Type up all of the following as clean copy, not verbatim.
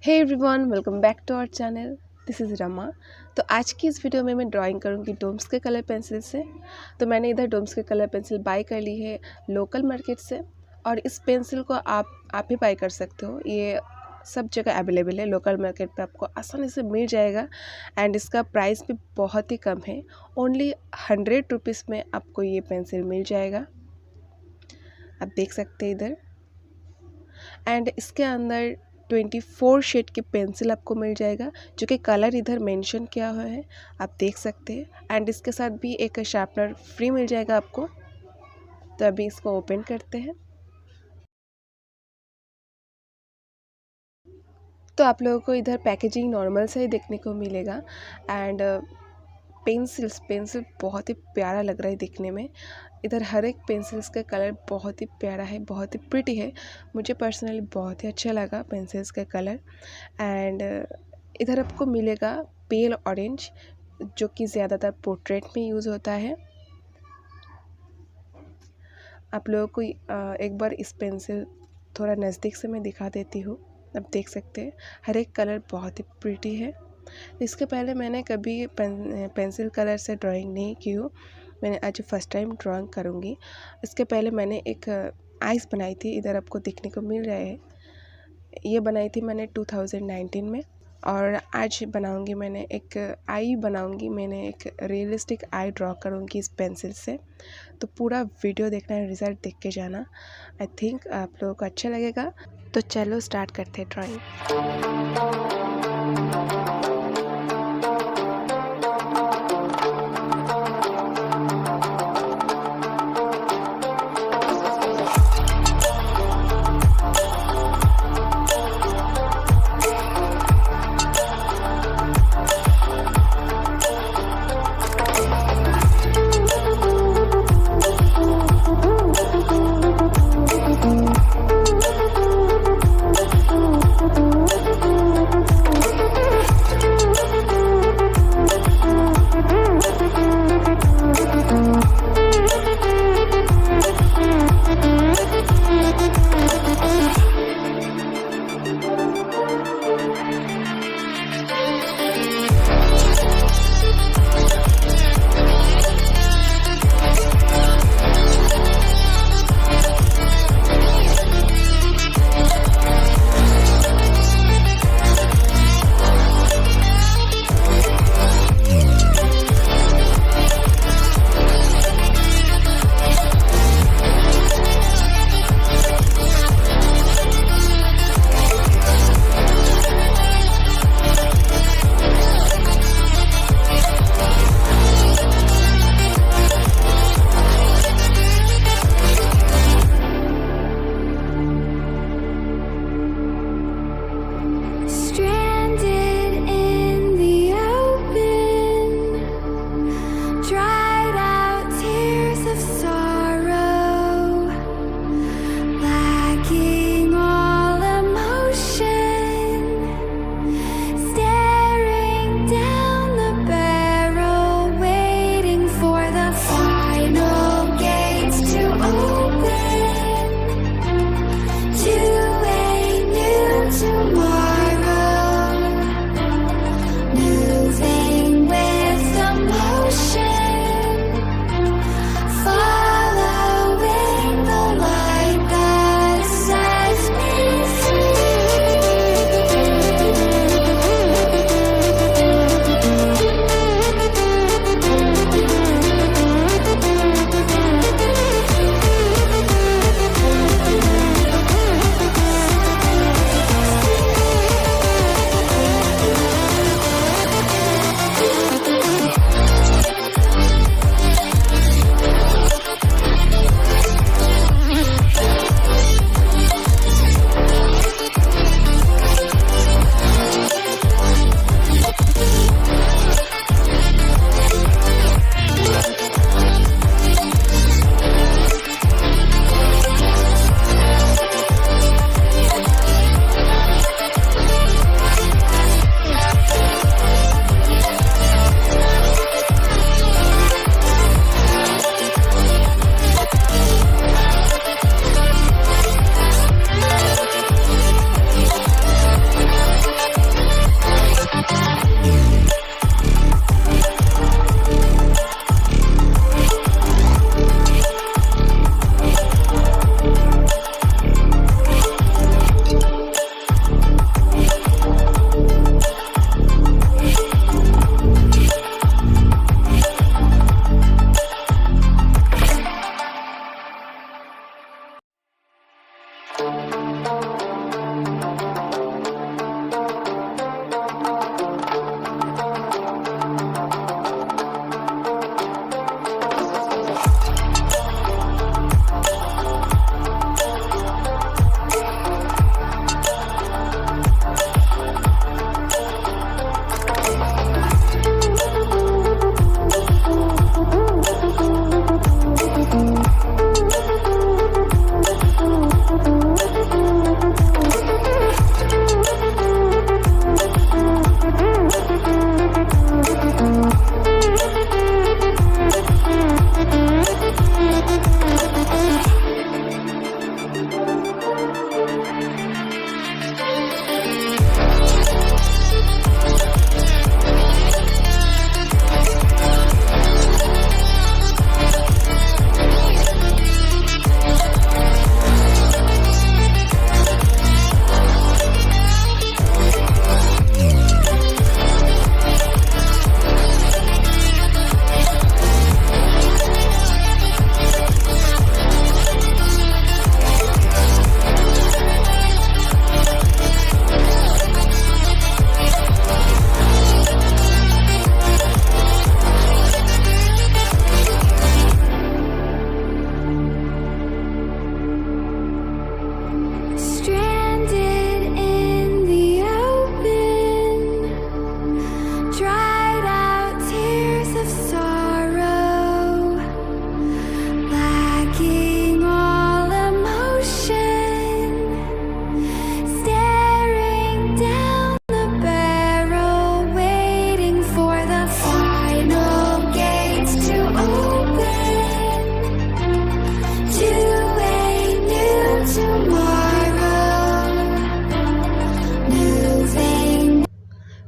Hey everyone, welcome back to our channel. This is Rama. तो आज की इस वीडियो में मैं ड्राइंग करूँगी डोम्स के कलर पेंसिल से। तो मैंने इधर डोम्स के कलर पेंसिल बाय कर ली है लोकल मार्केट से, और इस पेंसिल को आप ही बाय कर सकते हो। ये सब जगह अवेलेबल है, लोकल मार्केट पे आपको आसानी से मिल जाएगा। एंड इसका प्राइस भी बहुत ही कम है, ओनली 100 रुपीज़ में आपको ये पेंसिल मिल जाएगा। आप देख सकते हैं इधर। एंड इसके अंदर 24 शेड की पेंसिल आपको मिल जाएगा, जो कि कलर इधर मेंशन किया हुआ है, आप देख सकते हैं। एंड इसके साथ भी एक शार्पनर फ्री मिल जाएगा आपको। तो अभी इसको ओपन करते हैं। तो आप लोगों को इधर पैकेजिंग नॉर्मल से ही देखने को मिलेगा। एंड पेंसिल बहुत ही प्यारा लग रहा है दिखने में। इधर हर एक पेंसिल्स का कलर बहुत ही प्यारा है, बहुत ही प्रिटी है। मुझे पर्सनली बहुत ही अच्छा लगा पेंसिल्स का कलर। एंड इधर आपको मिलेगा पेल ऑरेंज, जो कि ज़्यादातर पोर्ट्रेट में यूज़ होता है। आप लोगों को एक बार इस पेंसिल थोड़ा नज़दीक से मैं दिखा देती हूँ। आप देख सकते हैं हर एक कलर बहुत ही प्रिटी है। इसके पहले मैंने कभी पेंसिल कलर से ड्राइंग नहीं की हूँ। मैंने आज फर्स्ट टाइम ड्राइंग करूँगी। इसके पहले मैंने एक आइस बनाई थी, इधर आपको देखने को मिल रहा है। ये बनाई थी मैंने 2019 में। और आज बनाऊँगी मैंने एक आई बनाऊँगी। मैंने एक रियलिस्टिक आई ड्रॉ करूँगी इस पेंसिल से। तो पूरा वीडियो देखना है, रिज़ल्ट देख के जाना। आई थिंक आप लोगों को अच्छा लगेगा। तो चलो स्टार्ट करते हैं ड्राइंग।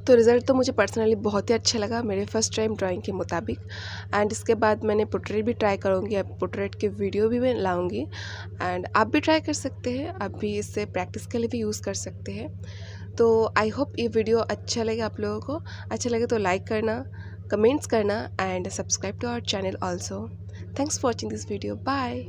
तो रिज़ल्ट तो मुझे पर्सनली बहुत ही अच्छा लगा मेरे फर्स्ट टाइम ड्राइंग के मुताबिक। एंड इसके बाद मैंने पोर्ट्रेट भी ट्राई करूँगी, अब पोर्ट्रेट की वीडियो भी मैं लाऊँगी। एंड आप भी ट्राई कर सकते हैं, आप भी इसे प्रैक्टिस के लिए भी यूज़ कर सकते हैं। तो आई होप ये वीडियो अच्छा लगे आप लोगों को। अच्छा लगे तो लाइक करना, कमेंट्स करना and subscribe to our channel also. Thanks for watching this video. Bye.